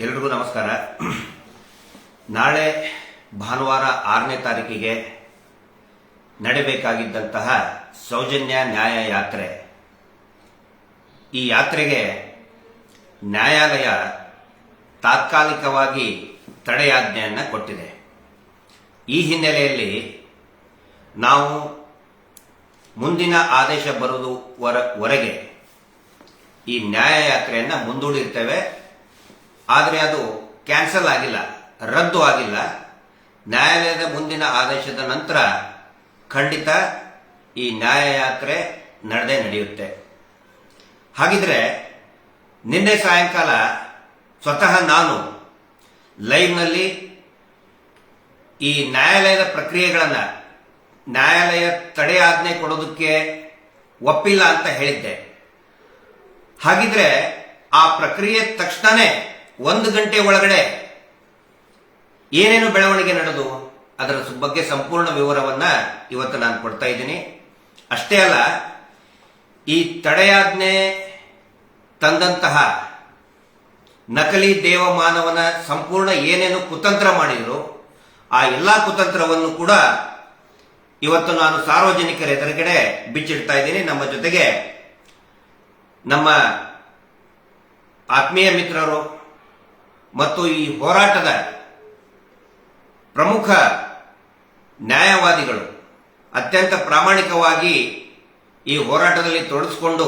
ಎಲ್ರಿಗೂ ನಮಸ್ಕಾರ. ನಾಳೆ ಭಾನುವಾರ 6ನೇ ತಾರೀಕಿಗೆ ನಡೆಯಬೇಕಾಗಿದ್ದಂತಹ ಸೌಜನ್ಯ ನ್ಯಾಯ ಯಾತ್ರೆ, ಈ ಯಾತ್ರೆಗೆ ನ್ಯಾಯಾಲಯ ತಾತ್ಕಾಲಿಕವಾಗಿ ತಡೆಯಾಜ್ಞೆಯನ್ನು ಕೊಟ್ಟಿದೆ. ಈ ಹಿನ್ನೆಲೆಯಲ್ಲಿ ನಾವು ಮುಂದಿನ ಆದೇಶ ಬರುವುದವರೆಗೆ ಈ ನ್ಯಾಯ ಯಾತ್ರೆಯನ್ನು ಮುಂದೂಡಿರ್ತೇವೆ. ಆದರೆ ಅದು ಕ್ಯಾನ್ಸಲ್ ಆಗಿಲ್ಲ, ರದ್ದು ಆಗಿಲ್ಲ. ನ್ಯಾಯಾಲಯದ ಮುಂದಿನ ಆದೇಶದ ನಂತರ ಖಂಡಿತ ಈ ನ್ಯಾಯ ಯಾತ್ರೆ ನಡೆಯುತ್ತೆ. ಹಾಗಿದ್ರೆ ನಿನ್ನೆ ಸಾಯಂಕಾಲ ಸ್ವತಃ ನಾನು ಲೈವ್ನಲ್ಲಿ ಈ ನ್ಯಾಯಾಲಯದ ಪ್ರಕ್ರಿಯೆಗಳನ್ನು, ನ್ಯಾಯಾಲಯ ತಡೆಯಾಜ್ಞೆ ಕೊಡೋದಕ್ಕೆ ಒಪ್ಪಿಲ್ಲ ಅಂತ ಹೇಳಿದ್ದೆ. ಹಾಗಿದ್ರೆ ಆ ಪ್ರಕ್ರಿಯೆ ತಕ್ಷಣನೇ 1 ಗಂಟೆ ಒಳಗಡೆ ಏನೇನು ಬೆಳವಣಿಗೆ ನಡೆದು ಅದರ ಬಗ್ಗೆ ಸಂಪೂರ್ಣ ವಿವರವನ್ನ ಇವತ್ತು ನಾನು ಕೊಡ್ತಾ ಇದ್ದೀನಿ. ಅಷ್ಟೇ ಅಲ್ಲ, ಈ ತಡೆಯಾಜ್ಞೆ ತಂದಂತಹ ನಕಲಿ ದೇವಮಾನವನ ಸಂಪೂರ್ಣ ಏನೇನು ಕುತಂತ್ರ ಮಾಡಿದ್ರು ಆ ಎಲ್ಲಾ ಕುತಂತ್ರವನ್ನು ಕೂಡ ಇವತ್ತು ನಾನು ಸಾರ್ವಜನಿಕರ ಎದುರುಗಡೆ ಬಿಚ್ಚಿಡ್ತಾ ಇದ್ದೀನಿ. ನಮ್ಮ ಜೊತೆಗೆ ನಮ್ಮ ಆತ್ಮೀಯ ಮಿತ್ರರು ಮತ್ತು ಈ ಹೋರಾಟದ ಪ್ರಮುಖ ನ್ಯಾಯವಾದಿಗಳು ಅತ್ಯಂತ ಪ್ರಾಮಾಣಿಕವಾಗಿ ಈ ಹೋರಾಟದಲ್ಲಿ ತೊಡಗಿಸಿಕೊಂಡು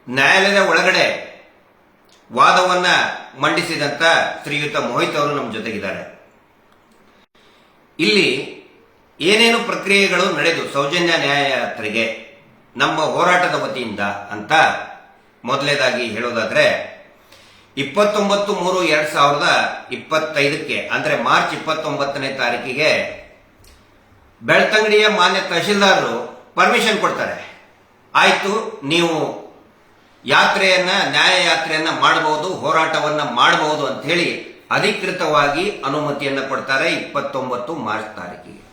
ನ್ಯಾಯಾಲಯದ ಒಳಗಡೆ ವಾದವನ್ನ ಮಂಡಿಸಿದಂತ ಶ್ರೀಯುತ ಮೋಹಿತ್ ಅವರು ನಮ್ಮ ಜೊತೆಗಿದ್ದಾರೆ. ಇಲ್ಲಿ ಏನೇನು ಪ್ರಕ್ರಿಯೆಗಳು ನಡೆದು ಸೌಜನ್ಯ ನ್ಯಾಯ ಯಾತ್ರೆಗೆ ನಮ್ಮ ಹೋರಾಟದ ವತಿಯಿಂದ ಅಂತ ಮೊದಲನೇದಾಗಿ ಹೇಳೋದಾದ್ರೆ 29/3/2025 ಅಂದ್ರೆ ಮಾರ್ಚ್ 29ನೇ ತಾರೀಕಿಗೆ ಬೆಳ್ತಂಗಡಿಯ ಮಾನ್ಯ ತಹಶೀಲ್ದಾರರು ಪರ್ಮಿಷನ್ ಕೊಡ್ತಾರೆ. ಆಯ್ತು, ನೀವು ನ್ಯಾಯ ಯಾತ್ರೆಯನ್ನ ಮಾಡಬಹುದು, ಹೋರಾಟವನ್ನ ಮಾಡಬಹುದು ಅಂತ ಹೇಳಿ ಅಧಿಕೃತವಾಗಿ ಅನುಮತಿಯನ್ನ ಕೊಡ್ತಾರೆ 29 ಮಾರ್ಚ್ ತಾರೀಕಿಗೆ.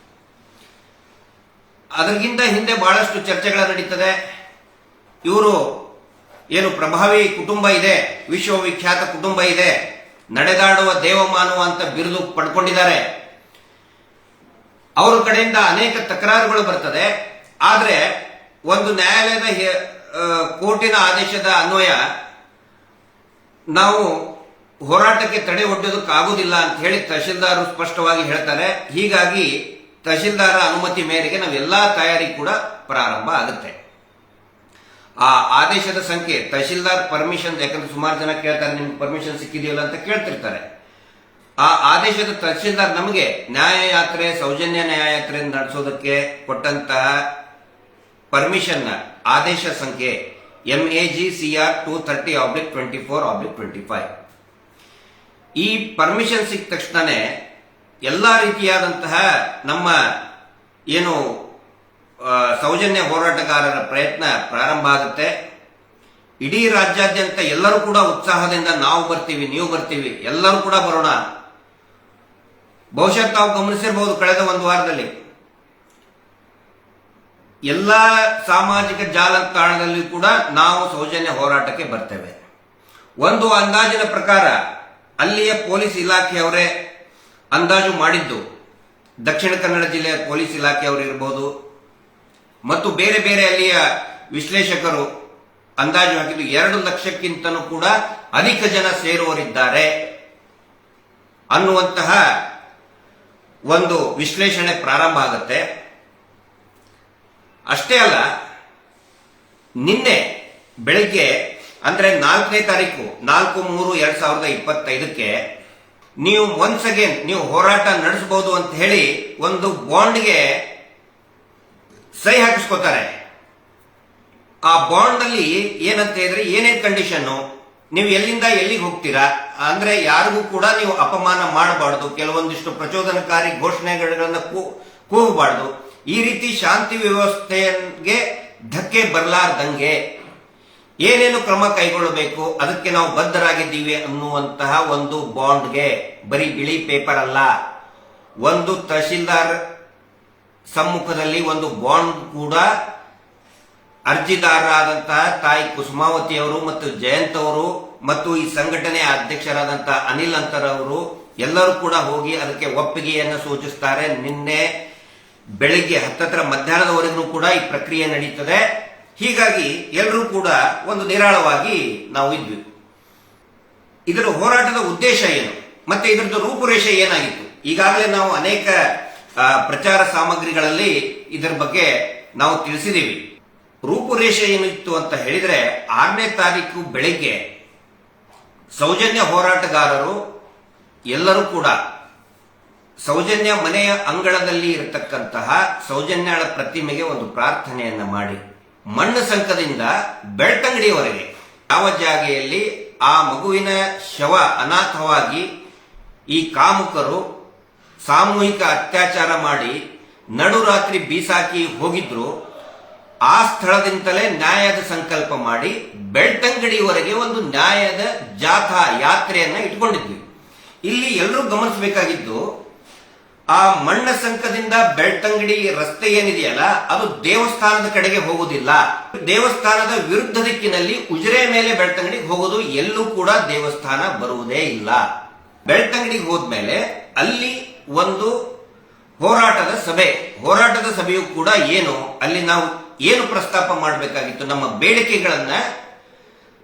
ಅದಕ್ಕಿಂತ ಹಿಂದೆ ಬಹಳಷ್ಟು ಚರ್ಚೆಗಳ ನಡೀತದೆ. ಇವರು ಏನು ಪ್ರಭಾವಿ ಕುಟುಂಬ ಇದೆ, ವಿಶ್ವವಿಖ್ಯಾತ ಕುಟುಂಬ ಇದೆ, ನಡೆದಾಡುವ ದೇವಮಾನವ ಅಂತ ಬಿರುದು ಪಡ್ಕೊಂಡಿದ್ದಾರೆ. ಅವರ ಕಡೆಯಿಂದ ಅನೇಕ ತಕರಾರುಗಳು ಬರ್ತದೆ. ಆದ್ರೆ ಒಂದು ನ್ಯಾಯಾಲಯದ ಕೋರ್ಟಿನ ಆದೇಶದ ಅನ್ವಯ ನಾವು ಹೋರಾಟಕ್ಕೆ ತಡೆ ಒಡ್ಡೋದಕ್ಕಾಗುವುದಿಲ್ಲ ಅಂತ ಹೇಳಿ ತಹಶೀಲ್ದಾರ್ ಸ್ಪಷ್ಟವಾಗಿ ಹೇಳ್ತಾರೆ. ಹೀಗಾಗಿ ತಹಶೀಲ್ದಾರ ಅನುಮತಿ ಮೇರೆಗೆ ನಾವೆಲ್ಲಾ ತಯಾರಿ ಕೂಡ ಪ್ರಾರಂಭ ಆಗುತ್ತೆ. ಆ ಆದೇಶದ ಸಂಖ್ಯೆ ತಹಶೀಲ್ದಾರ್ ಪರ್ಮಿಷನ್, ಯಾಕಂದ್ರೆ ಸುಮಾರು ಜನ ಕೇಳ್ತಾರೆ ನಿಮ್ಗೆ ಪರ್ಮಿಷನ್ ಸಿಕ್ಕಿದೆಯಲ್ಲ ಅಂತ ಕೇಳ್ತಿರ್ತಾರೆ. ಆ ಆದೇಶದ ತಹಶೀಲ್ದಾರ್ ನಮಗೆ ನ್ಯಾಯಯಾತ್ರೆ, ಸೌಜನ್ಯ ನ್ಯಾಯಯಾತ್ರೆ ನಡೆಸೋದಕ್ಕೆ ಕೊಟ್ಟಂತಹ ಪರ್ಮಿಷನ್ ಆದೇಶ ಸಂಖ್ಯೆ MAGCR 230/24/25. ಈ ಪರ್ಮಿಷನ್ ಸಿಕ್ಕ ತಕ್ಷಣನೇ ಎಲ್ಲಾ ರೀತಿಯಾದಂತಹ ನಮ್ಮ ಏನು ಸೌಜನ್ಯ ಹೋರಾಟಗಾರರ ಪ್ರಯತ್ನ ಪ್ರಾರಂಭ ಆಗುತ್ತೆ. ಇಡೀ ರಾಜ್ಯಾದ್ಯಂತ ಎಲ್ಲರೂ ಕೂಡ ಉತ್ಸಾಹದಿಂದ ನಾವು ಬರ್ತೀವಿ, ನೀವು ಬರ್ತೀವಿ, ಎಲ್ಲರೂ ಕೂಡ ಬರೋಣ. ಬಹುಶಃ ತಾವು ಗಮನಿಸಿರಬಹುದು, ಕಳೆದ ಒಂದು ವಾರದಲ್ಲಿ ಎಲ್ಲಾ ಸಾಮಾಜಿಕ ಜಾಲತಾಣದಲ್ಲಿ ಕೂಡ ನಾವು ಸೌಜನ್ಯ ಹೋರಾಟಕ್ಕೆ ಬರ್ತೇವೆ. ಒಂದು ಅಂದಾಜಿನ ಪ್ರಕಾರ ಅಲ್ಲಿಯ ಪೊಲೀಸ್ ಇಲಾಖೆಯವರೇ ಅಂದಾಜು ಮಾಡಿದ್ದು, ದಕ್ಷಿಣ ಕನ್ನಡ ಜಿಲ್ಲೆಯ ಪೊಲೀಸ್ ಇಲಾಖೆಯವರು ಇರಬಹುದು ಮತ್ತು ಬೇರೆ ಬೇರೆ ಅಲ್ಲಿಯ ವಿಶ್ಲೇಷಕರು ಅಂದಾಜು ಹಾಕಿದ್ದು 2 ಲಕ್ಷಕ್ಕಿಂತಲೂ ಕೂಡ ಅಧಿಕ ಜನ ಸೇರುವರಿದ್ದಾರೆ ಅನ್ನುವಂತಹ ಒಂದು ವಿಶ್ಲೇಷಣೆ ಪ್ರಾರಂಭ ಆಗುತ್ತೆ. ಅಷ್ಟೇ ಅಲ್ಲ, ನಿನ್ನೆ ಬೆಳಿಗ್ಗೆ ಅಂದ್ರೆ 4ನೇ ತಾರೀಕು 4/3/2025 ನೀವು ಒನ್ಸ್ ಅಗೇನ್ ನೀವು ಹೋರಾಟ ನಡೆಸಬಹುದು ಅಂತ ಹೇಳಿ ಒಂದು ಬಾಂಡ್ಗೆ ಸಹಿ ಹಾಕಿಸ್ಕೋತಾರೆ. ಆ ಬಾಂಡ್ ನಲ್ಲಿ ಏನಂತ ಹೇಳಿದ್ರೆ ಏನೇನ್ ಕಂಡೀಷನ್, ನೀವು ಎಲ್ಲಿಂದ ಎಲ್ಲಿಗೆ ಹೋಗ್ತೀರಾ ಅಂದ್ರೆ ಯಾರಿಗೂ ಕೂಡ ನೀವು ಅಪಮಾನ ಮಾಡಬಾರ್ದು, ಕೆಲವೊಂದಿಷ್ಟು ಪ್ರಚೋದನಕಾರಿ ಘೋಷಣೆಗಳನ್ನ ಕೂಗಬಾರ್ದು, ಈ ರೀತಿ ಶಾಂತಿ ವ್ಯವಸ್ಥೆಗೆ ಧಕ್ಕೆ ಬರಲಾರ್ದಂಗೆ ಏನೇನು ಕ್ರಮ ಕೈಗೊಳ್ಳಬೇಕು ಅದಕ್ಕೆ ನಾವು ಬದ್ಧರಾಗಿದ್ದೀವಿ ಅನ್ನುವಂತಹ ಒಂದು ಬಾಂಡ್ಗೆ ಬರೀ ಬಿಳಿ ಪೇಪರ್ ಅಲ್ಲ, ಒಂದು ತಹಶೀಲ್ದಾರ್ ಸಮ್ಮುಖದಲ್ಲಿ ಒಂದು ಬಾಂಡ್ ಕೂಡ ಅರ್ಜಿದಾರರಾದಂತಹ ತಾಯಿ ಕುಸುಮಾವತಿ ಅವರು ಮತ್ತು ಜಯಂತ್ ಅವರು ಮತ್ತು ಈ ಸಂಘಟನೆಯ ಅಧ್ಯಕ್ಷರಾದಂತಹ ಅನಿಲ್ ಅಂತರ್ ಅವರು ಎಲ್ಲರೂ ಕೂಡ ಹೋಗಿ ಅದಕ್ಕೆ ಒಪ್ಪಿಗೆಯನ್ನು ಸೂಚಿಸುತ್ತಾರೆ. ನಿನ್ನೆ ಬೆಳಿಗ್ಗೆ ಹತ್ತತ್ರ ಮಧ್ಯಾಹ್ನದವರೆಗೂ ಕೂಡ ಈ ಪ್ರಕ್ರಿಯೆ ನಡೀತದೆ. ಹೀಗಾಗಿ ಎಲ್ಲರೂ ಕೂಡ ಒಂದು ನಿರಾಳವಾಗಿ ನಾವು ಇದ್ವಿ. ಇದರ ಹೋರಾಟದ ಉದ್ದೇಶ ಏನು ಮತ್ತೆ ಇದರದ್ದು ರೂಪುರೇಷೆ ಏನಾಗಿತ್ತು? ಈಗಾಗಲೇ ನಾವು ಅನೇಕ ಪ್ರಚಾರ ಸಾಮಗ್ರಿಗಳಲ್ಲಿ ಇದರ ಬಗ್ಗೆ ನಾವು ತಿಳಿಸಿದ್ದೀವಿ. ರೂಪುರೇಷೆ ಏನಿತ್ತು ಅಂತ ಹೇಳಿದ್ರೆ 6ನೇ ತಾರೀಕು ಬೆಳಿಗ್ಗೆ ಸೌಜನ್ಯ ಹೋರಾಟಗಾರರು ಎಲ್ಲರೂ ಕೂಡ ಸೌಜನ್ಯ ಮನೆಯ ಅಂಗಳದಲ್ಲಿ ಇರತಕ್ಕಂತಹ ಸೌಜನ್ಯಾಳ ಪ್ರತಿಮೆಗೆ ಒಂದು ಪ್ರಾರ್ಥನೆಯನ್ನ ಮಾಡಿ ಮಣ್ಣು ಸಂಕದಿಂದ ಬೆಳ್ತಂಗಡಿಯವರೆಗೆ ಯಾವ ಜಾಗೆಯಲ್ಲಿ ಆ ಮಗುವಿನ ಶವ ಅನಾಥವಾಗಿ ಈ ಕಾಮುಕರು ಸಾಮೂಹಿಕ ಅತ್ಯಾಚಾರ ಮಾಡಿ ನಡುರಾತ್ರಿ ಬೀಸಾಕಿ ಹೋಗಿದ್ರು, ಆ ಸ್ಥಳದಿಂದಲೇ ನ್ಯಾಯದ ಸಂಕಲ್ಪ ಮಾಡಿ ಬೆಳ್ತಂಗಡಿಯವರೆಗೆ ಒಂದು ನ್ಯಾಯದ ಜಾಥಾ ಯಾತ್ರೆಯನ್ನ ಇಟ್ಕೊಂಡಿದ್ವಿ. ಇಲ್ಲಿ ಎಲ್ಲರೂ ಗಮನಿಸಬೇಕಾಗಿದ್ದು, ಆ ಮಣ್ಣ ಸಂಕದಿಂದ ಬೆಳ್ತಂಗಡಿ ರಸ್ತೆ ಏನಿದೆಯಲ್ಲ ಅದು ದೇವಸ್ಥಾನದ ಕಡೆಗೆ ಹೋಗುವುದಿಲ್ಲ. ದೇವಸ್ಥಾನದ ವಿರುದ್ಧ ದಿಕ್ಕಿನಲ್ಲಿ ಉಜಿರೆ ಮೇಲೆ ಬೆಳ್ತಂಗಡಿಗೆ ಹೋಗೋದು, ಎಲ್ಲೂ ಕೂಡ ದೇವಸ್ಥಾನ ಬರುವುದೇ ಇಲ್ಲ. ಬೆಳ್ತಂಗಡಿಗೆ ಹೋದ್ಮೇಲೆ ಅಲ್ಲಿ ಒಂದು ಹೋರಾಟದ ಸಭೆಯು ಕೂಡ ಏನು ಅಲ್ಲಿ ನಾವು ಏನು ಪ್ರಸ್ತಾಪ ಮಾಡಬೇಕಾಗಿತ್ತು, ನಮ್ಮ ಬೇಡಿಕೆಗಳನ್ನ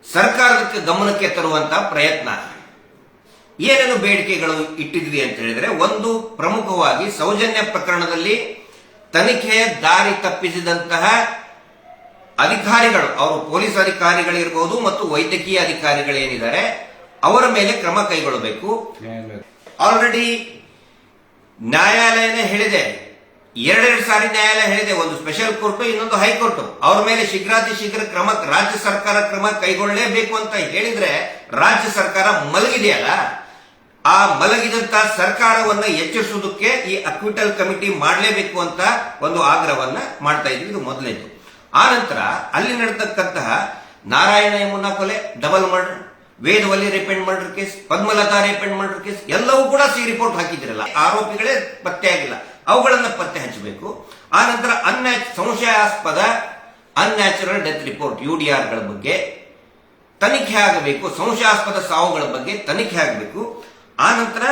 ಸರ್ಕಾರದ ಗಮನಕ್ಕೆ ತರುವಂತ ಪ್ರಯತ್ನ. ಏನೇನು ಬೇಡಿಕೆಗಳು ಇಟ್ಟಿದ್ವಿ ಅಂತ ಹೇಳಿದ್ರೆ, ಒಂದು ಪ್ರಮುಖವಾಗಿ ಸೌಜನ್ಯ ಪ್ರಕರಣದಲ್ಲಿ ತನಿಖೆಯ ದಾರಿ ತಪ್ಪಿಸಿದಂತಹ ಅಧಿಕಾರಿಗಳು, ಅವರು ಪೊಲೀಸ್ ಅಧಿಕಾರಿಗಳಿರ್ಬೋದು ಮತ್ತು ವೈದ್ಯಕೀಯ ಅಧಿಕಾರಿಗಳೇನಿದ್ದಾರೆ ಅವರ ಮೇಲೆ ಕ್ರಮ ಕೈಗೊಳ್ಳಬೇಕು. ಆಲ್ರೆಡಿ ನ್ಯಾಯಾಲಯನೇ ಹೇಳಿದೆ, ಎರಡೆರಡು ಸಾರಿ ನ್ಯಾಯಾಲಯ ಹೇಳಿದೆ, ಒಂದು ಸ್ಪೆಷಲ್ ಕೋರ್ಟ್ ಇನ್ನೊಂದು ಹೈಕೋರ್ಟ್, ಅವ್ರ ಮೇಲೆ ಶೀಘ್ರಾತಿ ಶೀಘ್ರ ಕ್ರಮ ರಾಜ್ಯ ಸರ್ಕಾರ ಕ್ರಮ ಕೈಗೊಳ್ಳಲೇಬೇಕು ಅಂತ ಹೇಳಿದ್ರೆ ರಾಜ್ಯ ಸರ್ಕಾರ ಮಲಗಿದೆಯಲ್ಲ, ಆ ಮಲಗಿದಂತ ಸರ್ಕಾರವನ್ನ ಎಚ್ಚರಿಸುವುದಕ್ಕೆ ಈ ಅಕ್ವಿಟಲ್ ಕಮಿಟಿ ಮಾಡಲೇಬೇಕು ಅಂತ ಒಂದು ಆಗ್ರಹವನ್ನ ಮಾಡ್ತಾ ಇದ್ವಿ. ಇದು ಮೊದಲನೇದು. ಆ ನಂತರ ಅಲ್ಲಿ ನಡೆತಕ್ಕಂತಹ ನಾರಾಯಣ ಯಮುನಾ ಕೊಲೆ, double murder, Vedavalli rape and murder case, Padmalatha rape and murder case ಎಲ್ಲವೂ ಕೂಡ ರಿಪೋರ್ಟ್ ಹಾಕಿದ್ರಲ್ಲ, ಆರೋಪಿಗಳೇ ಪತ್ತೆ ಆಗಿಲ್ಲ, ಅವುಗಳನ್ನ ಪತ್ತೆ ಹಚ್ಚಬೇಕು. ಆ ನಂತರ ಸಂಶಯಾಸ್ಪದ ಅನ್ಯಾಚುರಲ್ ಡೆತ್ ರಿಪೋರ್ಟ್ UDR ಗಳ ಬಗ್ಗೆ ತನಿಖೆ ಆಗಬೇಕು, ಸಂಶಯಾಸ್ಪದ ಸಾವುಗಳ ಬಗ್ಗೆ ತನಿಖೆ ಆಗಬೇಕು. ಆ ನಂತರ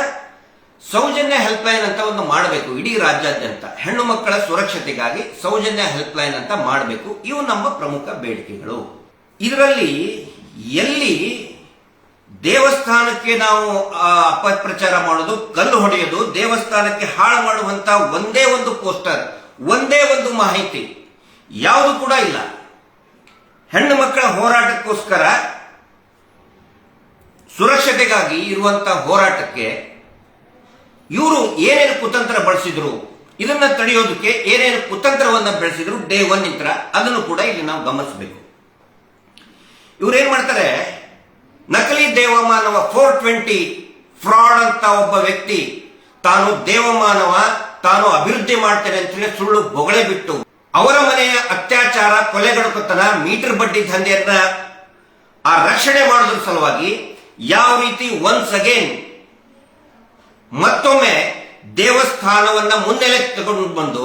ಸೌಜನ್ಯ ಹೆಲ್ಪ್ ಲೈನ್ ಅಂತ ಒಂದು ಮಾಡಬೇಕು, ಇಡೀ ರಾಜ್ಯಾದ್ಯಂತ ಹೆಣ್ಣು ಮಕ್ಕಳ ಸುರಕ್ಷತೆಗಾಗಿ ಸೌಜನ್ಯ ಹೆಲ್ಪ್ ಲೈನ್ ಅಂತ ಮಾಡಬೇಕು. ಇವು ನಮ್ಮ ಪ್ರಮುಖ ಬೇಡಿಕೆಗಳು. ಇದರಲ್ಲಿ ಎಲ್ಲಿ ದೇವಸ್ಥಾನಕ್ಕೆ ನಾವು ಅಪಪ್ರಚಾರ ಮಾಡೋದು, ಕಲ್ಲು ಹೊಡೆಯೋದು, ದೇವಸ್ಥಾನಕ್ಕೆ ಹಾಳು ಮಾಡುವಂತ ಒಂದೇ ಒಂದು ಪೋಸ್ಟರ್, ಒಂದೇ ಒಂದು ಮಾಹಿತಿ ಯಾವುದು ಕೂಡ ಇಲ್ಲ. ಹೆಣ್ಣು ಮಕ್ಕಳ ಹೋರಾಟಕ್ಕೋಸ್ಕರ ಸುರಕ್ಷತೆಗಾಗಿ ಇರುವಂತಹ ಹೋರಾಟಕ್ಕೆ ಇವರು ಏನೇನು ಕುತಂತ್ರ ಬಳಸಿದ್ರು, ಇದನ್ನ ತಡೆಯೋದಕ್ಕೆ ಏನೇನು ಕುತಂತ್ರವನ್ನ ಬೆಳೆಸಿದ್ರು ಡೇ 1 ಇಂತ್ರ, ಅದನ್ನು ಕೂಡ ಇಲ್ಲಿ ನಾವು ಗಮನಿಸಬೇಕು. ಇವ್ರೇನ್ ಮಾಡ್ತಾರೆ, ನಕಲಿ ದೇವಮಾನವ 420 ಫ್ರಾಡ್ ಅಂತ ಒಬ್ಬ ವ್ಯಕ್ತಿ ತಾನು ದೇವಮಾನವ, ತಾನು ಅಭಿವೃದ್ಧಿ ಮಾಡ್ತೇನೆ ಅಂತೇಳಿ ಸುಳ್ಳು ಬೊಗಳೆ ಬಿಟ್ಟು ಅವರ ಮನೆಯ ಅತ್ಯಾಚಾರ, ಕೊಲೆಗಡುಕತನ, ಮೀಟರ್ ಬಡ್ಡಿ ದಂಧೆಯನ್ನ ಆ ರಕ್ಷಣೆ ಮಾಡೋದ್ರ ಸಲುವಾಗಿ ಯಾವ ರೀತಿ ಒನ್ಸ್ ಅಗೇನ್ ಮತ್ತೊಮ್ಮೆ ದೇವಸ್ಥಾನವನ್ನ ಮುನ್ನೆಲೆ ತಗೊಂಡು ಬಂದು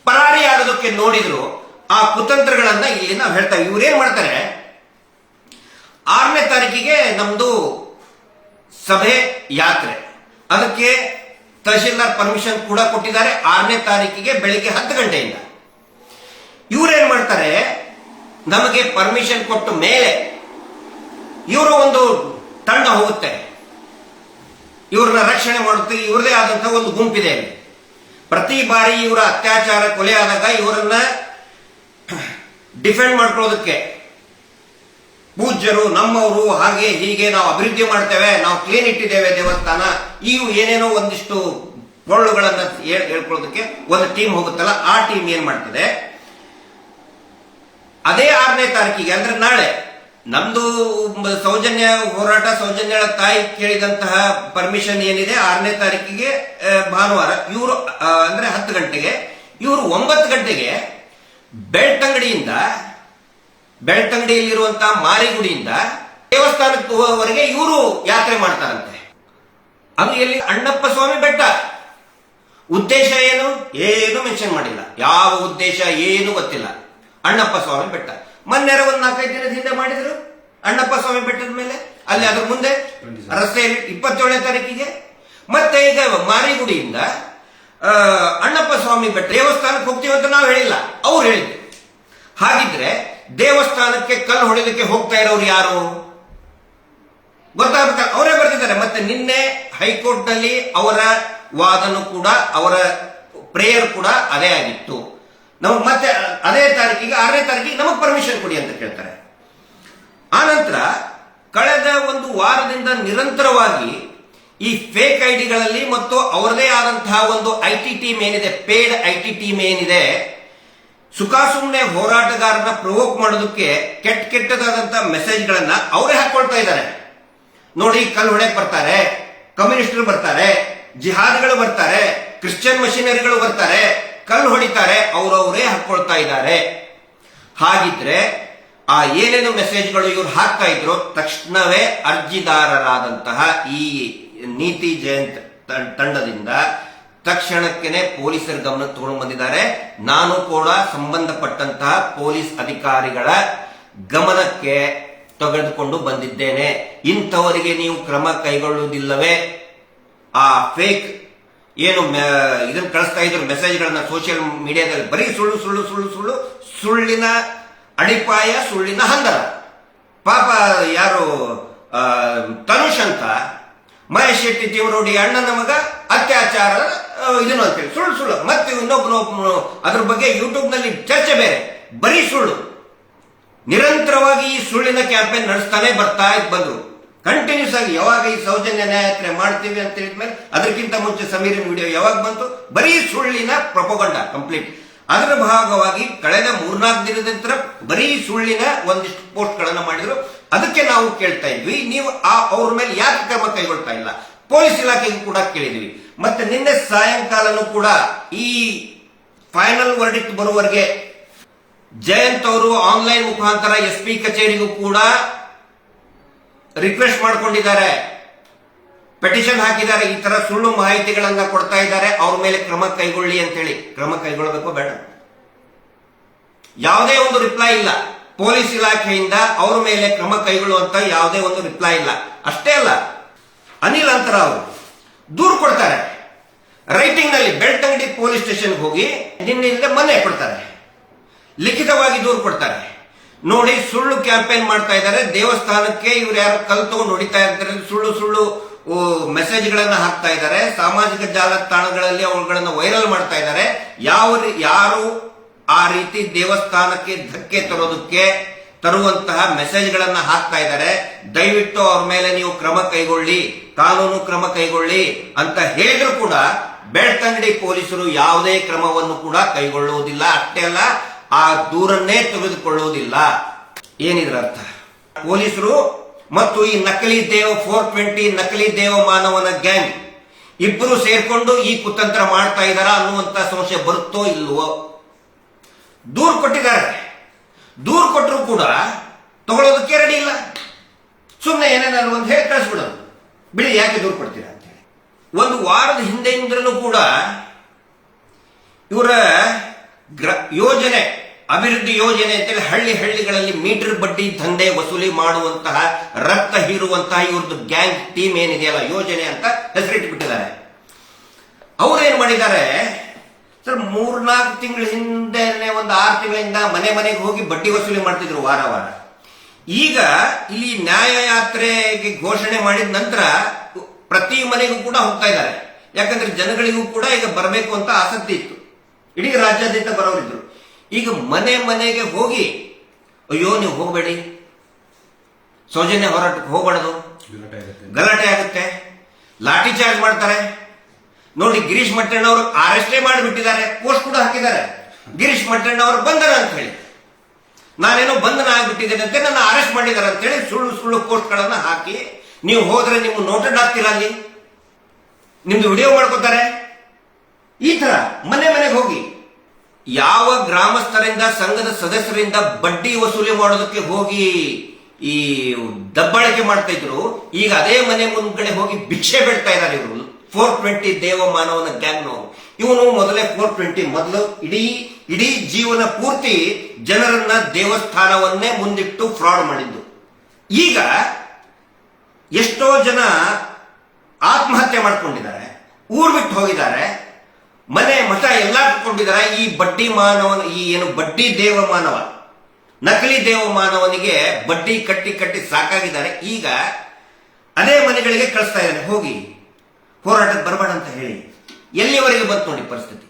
ಪರಾರಿಯಾಗೋದಕ್ಕೆ ನೋಡಿದ್ರು, ಆ ಕುತಂತ್ರಗಳನ್ನ ಇಲ್ಲಿ ನಾವು ಹೇಳ್ತಾ. ಇವ್ರೇನ್ ಮಾಡ್ತಾರೆ, 6ನೇ ತಾರೀಕಿಗೆ ನಮ್ದು ಸಭೆ ಯಾತ್ರೆ, ಅದಕ್ಕೆ ತಹಶೀಲ್ದಾರ್ ಪರ್ಮಿಷನ್ ಕೂಡ ಕೊಟ್ಟಿದ್ದಾರೆ 6ನೇ ತಾರೀಕಿಗೆ ಬೆಳಿಗ್ಗೆ 10 ಗಂಟೆಯಿಂದ. ಇವರೇನ್ ಮಾಡ್ತಾರೆ, ನಮಗೆ ಪರ್ಮಿಷನ್ ಕೊಟ್ಟ ಮೇಲೆ ಇವರು ಒಂದು ತಂಡ ಹೋಗುತ್ತೆ, ಇವ್ರನ್ನ ರಕ್ಷಣೆ ಮಾಡುತ್ತೆ. ಇವ್ರದೇ ಆದಂತಹ ಒಂದು ಗುಂಪಿದೆ. ಪ್ರತಿ ಬಾರಿ ಇವರ ಅತ್ಯಾಚಾರ ಕೊಲೆ ಆದಾಗ ಇವರನ್ನ ಡಿಫೆಂಡ್ ಮಾಡ್ಕೊಳ್ಳೋದಕ್ಕೆ ಪೂಜ್ಯರು, ನಮ್ಮವರು, ಹಾಗೆ ಹೀಗೆ ನಾವು ಅಭಿವೃದ್ಧಿ ಮಾಡ್ತೇವೆ, ನಾವು ಕ್ಲೀನ್ ಇಟ್ಟಿದ್ದೇವೆ ದೇವಸ್ಥಾನ, ಇವು ಏನೇನೋ ಒಂದಿಷ್ಟು ಪೊಳ್ಳುಗಳನ್ನ ಹೇಳ್ಕೊಳ್ಳೋದಕ್ಕೆ ಒಂದು ಟೀಮ್ ಹೋಗುತ್ತಲ್ಲ, ಆ ಟೀಮ್ ಏನ್ ಮಾಡ್ತದೆ, ಅದೇ 6ನೇ ತಾರೀಕಿಗೆ ಅಂದ್ರೆ ನಾಳೆ ನಮ್ದು ಸೌಜನ್ಯ ಹೋರಾಟ, ಸೌಜನ್ಯಳ ತಾಯಿ ಕೇಳಿದಂತಹ ಪರ್ಮಿಷನ್ ಏನಿದೆ 6ನೇ ತಾರೀಕಿಗೆ ಭಾನುವಾರ, ಇವರು ಅಂದ್ರೆ 10 ಗಂಟೆಗೆ, ಇವರು 9 ಗಂಟೆಗೆ ಬೆಳ್ತಂಗಡಿಯಲ್ಲಿರುವಂತಹ ಮಾರಿಗುಡಿಯಿಂದ ದೇವಸ್ಥಾನದವರೆಗೆ ಇವರು ಯಾತ್ರೆ ಮಾಡ್ತಾರಂತೆ. ಅದು ಎಲ್ಲಿ? ಅಣ್ಣಪ್ಪ ಸ್ವಾಮಿ ಬೆಟ್ಟ. ಉದ್ದೇಶ ಏನು ಮೆನ್ಷನ್ ಮಾಡಿಲ್ಲ, ಯಾವ ಉದ್ದೇಶ ಏನು ಗೊತ್ತಿಲ್ಲ. ಅಣ್ಣಪ್ಪ ಸ್ವಾಮಿ ಬೆಟ್ಟ ಮೊನ್ನೆ ಒಂದು 4-5 ದಿನದ ಹಿಂದೆ ಮಾಡಿದ್ರು, ಅಣ್ಣಪ್ಪ ಸ್ವಾಮಿ ಬೆಟ್ಟದ ಮೇಲೆ, ಅಲ್ಲಿ ಅದ್ರ ಮುಂದೆ ರಸ್ತೆಯಲ್ಲಿ 27ನೇ ತಾರೀಕಿಗೆ. ಮತ್ತೆ ಈಗ ಮಾರಿಗುಡಿಯಿಂದ ಅಣ್ಣಪ್ಪ ಸ್ವಾಮಿ ಬೆಟ್ಟ ದೇವಸ್ಥಾನಕ್ಕೆ ಹೋಗ್ತೀವಿ ಅಂತ ನಾವು ಹೇಳಿಲ್ಲ, ಅವ್ರು ಹೇಳಿದ್ರು. ಹಾಗಿದ್ರೆ ದೇವಸ್ಥಾನಕ್ಕೆ ಕಲ್ಲು ಹೊಡೆದಕ್ಕೆ ಹೋಗ್ತಾ ಇರೋರು ಯಾರು ಗೊತ್ತಾಗಬೇಕಲ್ಲ, ಅವರೇ ಬರ್ತಿದ್ದಾರೆ. ಮತ್ತೆ ನಿನ್ನೆ ಹೈಕೋರ್ಟ್ ನಲ್ಲಿ ಅವರ ವಾದನು ಕೂಡ, ಅವರ ಪ್ರೇಯರ್ ಕೂಡ ಅದೇ ಆಗಿತ್ತು. ನಮಗ್ ಮತ್ತೆ ಅದೇ ತಾರೀಕಿಗೆ 6ನೇ ತಾರೀಕಿಗೆ ನಮಗ್ ಪರ್ಮಿಷನ್ ಕೊಡಿ ಅಂತ ಕೇಳ್ತಾರೆ. ಆನಂತರ ಕಳೆದ ಒಂದು ವಾರದಿಂದ ನಿರಂತರವಾಗಿ ಈ ಫೇಕ್ ಐಡಿಗಳಲ್ಲಿ ಮತ್ತು ಅವರದೇ ಆದಂತಹ ಒಂದು ಐಟಿ ಟೀಮ್ ಏನಿದೆ, ಪೇಡ್ ಐಟಿ ಟೀಮ್ ಏನಿದೆ, ಸುಖಾಸುಮ್ನೆ ಹೋರಾಟಗಾರನ ಪ್ರವೋಕ್ ಮಾಡೋದಕ್ಕೆ ಕೆಟ್ಟದಾದಂತಹ ಮೆಸೇಜ್ಗಳನ್ನ ಅವರೇ ಹಾಕೊಳ್ತಾ ಇದ್ದಾರೆ. ನೋಡಿ, ಕಲ್ಲು ಹೊಡೆಯಕ್ ಬರ್ತಾರೆ, ಕಮ್ಯುನಿಸ್ಟರು ಬರ್ತಾರೆ, ಜಿಹಾದ್ಗಳು ಬರ್ತಾರೆ, ಕ್ರಿಶ್ಚಿಯನ್ ಮಷಿನರಿಗಳು ಬರ್ತಾರೆ, ಕಲ್ಲು ಹೊಡಿತಾರೆ, ಅವರವರೇ ಹಾಕೊಳ್ತಾ ಇದ್ದಾರೆ. ಹಾಗಿದ್ರೆ ಆ ಏನೇನು ಮೆಸೇಜ್ಗಳು ಇವ್ರು ಹಾಕ್ತಾ ಇದ್ರು, ತಕ್ಷಣವೇ ಅರ್ಜಿದಾರರಾದಂತಹ ಈ ನೀತಿ ಜಯಂತ್ ತಂಡದಿಂದ ತಕ್ಷಣಕ್ಕೇನೆ ಪೊಲೀಸರ ಗಮನಕ್ಕೆ ತಗೊಂಡು ಬಂದಿದ್ದಾರೆ. ನಾನು ಕೂಡ ಸಂಬಂಧಪಟ್ಟಂತಹ ಪೊಲೀಸ್ ಅಧಿಕಾರಿಗಳ ಗಮನಕ್ಕೆ ತೆಗೆದುಕೊಂಡು ಬಂದಿದ್ದೇನೆ. ಇಂಥವರಿಗೆ ನೀವು ಕ್ರಮ ಕೈಗೊಳ್ಳುವುದಿಲ್ಲವೇ? ಆ ಫೇಕ್ ಏನು ಇದನ್ನ ಕಳಿಸ್ತಾ ಇದ್ರು ಮೆಸೇಜ್ಗಳನ್ನ ಸೋಷಿಯಲ್ ಮೀಡಿಯಾದಲ್ಲಿ, ಬರೀ ಸುಳ್ಳು ಸುಳ್ಳು ಸುಳ್ಳು ಸುಳ್ಳು, ಸುಳ್ಳಿನ ಅಡಿಪಾಯ, ಸುಳ್ಳಿನ ಹಂದರ. ಪಾಪ ಯಾರು ತನುಷ್ ಅಂತ ಮಹೇಶ್ ಶೆಟ್ಟಿ ಜೀವರೋಡಿ ಅಣ್ಣನ ಮಗ ಅತ್ಯಾಚಾರ ಇದನ್ನು ಅಂತೇಳಿ ಸುಳ್ಳು ಸುಳ್ಳು. ಮತ್ತೆ ಇನ್ನೊಬ್ಬನು ಅದ್ರ ಬಗ್ಗೆ ಯೂಟ್ಯೂಬ್ ನಲ್ಲಿ ಚರ್ಚೆ ಬೇರೆ, ಬರೀ ಸುಳ್ಳು. ನಿರಂತರವಾಗಿ ಈ ಸುಳ್ಳಿನ ಕ್ಯಾಂಪೇನ್ ನಡೆಸ್ತಾನೆ ಬರ್ತಾ ಬಂದ್ರು ಕಂಟಿನ್ಯೂಸ್ ಆಗಿ. ಯಾವಾಗ ಈ ಸೌಜನ್ಯ ನ್ಯಾಯಯಾತ್ರೆ ಮಾಡ್ತೀವಿ ಅಂತ ಹೇಳಿದ್ಮೇಲೆ ಅದಕ್ಕಿಂತ ಮುಂಚೆ ಸಮೀರಿನ ವಿಡಿಯೋ ಯಾವಾಗ ಬಂತು, ಬರೀ ಸುಳ್ಳಿನ ಪ್ರಪೋಗಂಡ ಕಂಪ್ಲೀಟ್. ಅದರ ಭಾಗವಾಗಿ ಕಳೆದ 3-4 ದಿನದ ನಂತರ ಬರೀ ಸುಳ್ಳಿನ ಒಂದಿಷ್ಟು ಪೋಸ್ಟ್ ಗಳನ್ನ ಮಾಡಿದ್ರು. ಅದಕ್ಕೆ ನಾವು ಕೇಳ್ತಾ ಇದ್ವಿ, ನೀವು ಅವ್ರ ಮೇಲೆ ಯಾಕೆ ಕ್ರಮ ಕೈಗೊಳ್ತಾ ಇಲ್ಲ? ಪೊಲೀಸ್ ಇಲಾಖೆಗೂ ಕೂಡ ಕೇಳಿದ್ವಿ. ಮತ್ತೆ ನಿನ್ನೆ ಸಾಯಂಕಾಲನೂ ಕೂಡ ಈ ಫೈನಲ್ ವರ್ಡಿಕ್ಟ್ ಬರುವವರೆಗೆ ಜಯಂತ್ ಅವರು ಆನ್ಲೈನ್ ಮುಖಾಂತರ SP ಕಚೇರಿಗೂ ಕೂಡ ರಿಕ್ವೆಸ್ಟ್ ಮಾಡಿಕೊಂಡಿದ್ದಾರೆ, ಪೆಟಿಷನ್ ಹಾಕಿದ್ದಾರೆ. ಈ ತರ ಸುಳ್ಳು ಮಾಹಿತಿಗಳನ್ನ ಕೊಡ್ತಾ ಇದ್ದಾರೆ, ಅವ್ರ ಮೇಲೆ ಕ್ರಮ ಕೈಗೊಳ್ಳಿ ಅಂತ ಹೇಳಿ. ಕ್ರಮ ಕೈಗೊಳ್ಳಬೇಕು ಬೇಡ? ಯಾವುದೇ ಒಂದು ರಿಪ್ಲೈ ಇಲ್ಲ ಪೊಲೀಸ್ ಇಲಾಖೆಯಿಂದ. ಅವ್ರ ಮೇಲೆ ಕ್ರಮ ಕೈಗೊಳ್ಳುವಂತ ಯಾವುದೇ ಒಂದು ರಿಪ್ಲೈ ಇಲ್ಲ. ಅಷ್ಟೇ ಅಲ್ಲ, ಅನಿಲ್ ಅಂತರ ಅವರು ದೂರು ಕೊಡ್ತಾರೆ ರೈಟಿಂಗ್ ನಲ್ಲಿ. ಬೆಳ್ತಂಗಡಿ ಪೊಲೀಸ್ ಸ್ಟೇಷನ್ ಹೋಗಿ ನಿನ್ನಿಂದ ಮನೆ ಕೊಡ್ತಾರೆ, ಲಿಖಿತವಾಗಿ ದೂರು ಕೊಡ್ತಾರೆ. ನೋಡಿ, ಸುಳ್ಳು ಕ್ಯಾಂಪೇನ್ ಮಾಡ್ತಾ ಇದ್ದಾರೆ. ದೇವಸ್ಥಾನಕ್ಕೆ ಇವ್ರು ಯಾರು ಕಲ್ ತಗೊಂಡು ಹೊಡಿತಾ ಇರ್ತಾರೆ, ಸುಳ್ಳು ಸುಳ್ಳು ಮೆಸೇಜ್ಗಳನ್ನ ಹಾಕ್ತಾ ಇದ್ದಾರೆ. ಸಾಮಾಜಿಕ ಜಾಲತಾಣಗಳಲ್ಲಿ ಅವುಗಳನ್ನ ವೈರಲ್ ಮಾಡ್ತಾ ಇದ್ದಾರೆ. ಯಾರು ಆ ರೀತಿ ದೇವಸ್ಥಾನಕ್ಕೆ ಧಕ್ಕೆ ತರುವಂತಹ ಮೆಸೇಜ್ಗಳನ್ನ ಹಾಕ್ತಾ ಇದ್ದಾರೆ, ದಯವಿಟ್ಟು ಅವ್ರ ಮೇಲೆ ನೀವು ಕ್ರಮ ಕೈಗೊಳ್ಳಿ, ಕಾನೂನು ಕ್ರಮ ಕೈಗೊಳ್ಳಿ ಅಂತ ಹೇಳಿದ್ರು ಕೂಡ ಬೆಳ್ತಂಗಡಿ ಪೊಲೀಸರು ಯಾವುದೇ ಕ್ರಮವನ್ನು ಕೂಡ ಕೈಗೊಳ್ಳುವುದಿಲ್ಲ. ಅಷ್ಟೇ ಅಲ್ಲ, ಆ ದೂರನ್ನೇ ತೆಗೆದುಕೊಳ್ಳುವುದಿಲ್ಲ. ಏನಿದ್ರ ಅರ್ಥ? ಪೊಲೀಸರು ಮತ್ತು ಈ ನಕಲಿ ದೇವ 420 ನಕಲಿ ದೇವ ಮಾನವನ ಗ್ಯಾಂಗ್ ಇಬ್ಬರು ಸೇರ್ಕೊಂಡು ಈ ಕುತಂತ್ರ ಮಾಡ್ತಾ ಇದ್ದಾರ ಅನ್ನುವಂತ ಸಂಶಯ ಬರುತ್ತೋ ಇಲ್ವೋ? ದೂರು ಕೊಟ್ಟಿದ್ದಾರೆ, ದೂರು ಕೊಟ್ಟರು ಕೂಡ ತಗೊಳ್ಳೋದಕ್ಕೆ ರೆಡಿ ಇಲ್ಲ. ಸುಮ್ಮನೆ ಏನೇನಾದ್ರು ಒಂದು ಹೇಳಿ ಕಳಿಸ್ಬಿಡೋದು, ಬಿಡಿ ಯಾಕೆ ದೂರು ಕೊಡ್ತೀರಾ ಅಂತ ಹೇಳಿ. ಒಂದು ವಾರದ ಹಿಂದೆಯಿಂದಲೂ ಕೂಡ ಇವರ ಯೋಜನೆ, ಅಭಿವೃದ್ಧಿ ಯೋಜನೆ ಅಂತೇಳಿ ಹಳ್ಳಿಗಳಲ್ಲಿ ಮೀಟರ್ ಬಡ್ಡಿ ದಂಧೆ ವಸೂಲಿ ಮಾಡುವಂತಹ, ರಕ್ತ ಹೀರುವಂತಹ ಇವ್ರದ್ದು ಗ್ಯಾಂಗ್ ಟೀಮ್ ಏನಿದೆಯಲ್ಲ, ಯೋಜನೆ ಅಂತ ಹೆಸರಿಟ್ಟುಬಿಟ್ಟಿದ್ದಾರೆ. ಅವ್ರೇನ್ ಮಾಡಿದ್ದಾರೆ ಸರ್, 3-4 ತಿಂಗಳ ಹಿಂದೆ, ಒಂದು 6 ತಿಂಗಳಿಂದ ಮನೆಗೆ ಹೋಗಿ ಬಡ್ಡಿ ವಸೂಲಿ ಮಾಡ್ತಿದ್ರು ವಾರ. ಈಗ ಇಲ್ಲಿ ನ್ಯಾಯಯಾತ್ರೆಗೆ ಘೋಷಣೆ ಮಾಡಿದ ನಂತರ ಪ್ರತಿ ಮನೆಗೂ ಕೂಡ ಹೋಗ್ತಾ ಇದ್ದಾರೆ. ಯಾಕಂದ್ರೆ ಜನಗಳಿಗೂ ಕೂಡ ಈಗ ಬರಬೇಕು ಅಂತ ಆಸಕ್ತಿ ಇತ್ತು, ಇಡೀ ರಾಜ್ಯಾದ್ಯಂತ ಬರೋರಿದ್ರು. ಈಗ ಮನೆಗೆ ಹೋಗಿ, ಅಯ್ಯೋ ನೀವು ಹೋಗಬೇಡಿ, ಸೌಜನ್ಯ ಹೋರಾಟಕ್ಕೆ ಹೋಗಬಾರದು, ಗಲಾಟೆ ಆಗುತ್ತೆ, ಲಾಠಿ ಚಾರ್ಜ್ ಮಾಡ್ತಾರೆ. ನೋಡಿ, ಗಿರೀಶ್ ಮಟ್ಟಣ್ಣ ಅವರು ಅರೆಸ್ಟೇ ಮಾಡಿಬಿಟ್ಟಿದ್ದಾರೆ, ಪೋಸ್ಟ್ ಕೂಡ ಹಾಕಿದ್ದಾರೆ, ಗಿರೀಶ್ ಮಟ್ಟಣ್ಣ ಅವರು ಬಂಧನ ಅಂತ ಹೇಳಿ. ನಾನೇನೋ ಬಂಧನ ಆಗ್ಬಿಟ್ಟಿದ್ದೇನೆ ಅಂತ, ನನ್ನ ಅರೆಸ್ಟ್ ಮಾಡಿದ್ದಾರೆ ಅಂತ ಹೇಳಿ ಸುಳ್ಳು ಪೋಸ್ಟ್ ಗಳನ್ನ ಹಾಕಿ, ನೀವು ಹೋದ್ರೆ ನಿಮ್ಮ ನೋಟೆಡ್ ಆಗ್ತೀರಾ, ಅಲ್ಲಿ ನಿಮ್ದು ವಿಡಿಯೋ ಮಾಡ್ಕೋತಾರೆ. ಈ ತರ ಮನೆಗೆ ಹೋಗಿ ಯಾವ ಗ್ರಾಮಸ್ಥರಿಂದ, ಸಂಘದ ಸದಸ್ಯರಿಂದ ಬಡ್ಡಿ ವಸೂಲಿ ಮಾಡೋದಕ್ಕೆ ಹೋಗಿ ಈ ದಬ್ಬಾಳಿಕೆ ಮಾಡ್ತಾ ಇದ್ರು, ಈಗ ಅದೇ ಮನೆ ಮುಂದ್ಗಡೆ ಹೋಗಿ ಭಿಕ್ಷೆ ಬೇಡ್ತಾ ಇದ್ದಾರೆ ಇವರು. 420 ದೇವ ಮಾನವನ ಗ್ಯಾಂಗ್ನವರು. ಇವನು ಮೊದಲೇ 420 ಮೊದಲು ಇಡೀ ಜೀವನ ಪೂರ್ತಿ ಜನರನ್ನ ದೇವಸ್ಥಾನವನ್ನೇ ಮುಂದಿಟ್ಟು ಫ್ರಾಡ್ ಮಾಡಿದ್ದು. ಈಗ ಎಷ್ಟೋ ಜನ ಆತ್ಮಹತ್ಯೆ ಮಾಡ್ಕೊಂಡಿದ್ದಾರೆ, ಊರು ಬಿಟ್ಟು ಹೋಗಿದ್ದಾರೆ, ಮನೆ ಮಠ ಎಲ್ಲ ಕಟ್ಕೊಂಡಿದ್ದಾರೆ. ಈ ಬಡ್ಡಿ ಮಾನವನ, ಈ ಏನು ಬಡ್ಡಿ ದೇವ ಮಾನವ, ನಕಲಿ ದೇವ ಮಾನವನಿಗೆ ಬಡ್ಡಿ ಕಟ್ಟಿ ಕಟ್ಟಿ ಸಾಕಾಗಿದ್ದಾರೆ. ಈಗ ಅದೇ ಮನೆಗಳಿಗೆ ಕಳಿಸ್ತಾ ಇದ್ದಾರೆ, ಹೋಗಿ ಹೋರಾಟಕ್ಕೆ ಬರಬೇಡ ಅಂತ ಹೇಳಿ. ಎಲ್ಲಿವರೆಗೆ ಬಂತು ನೋಡಿ ಪರಿಸ್ಥಿತಿ.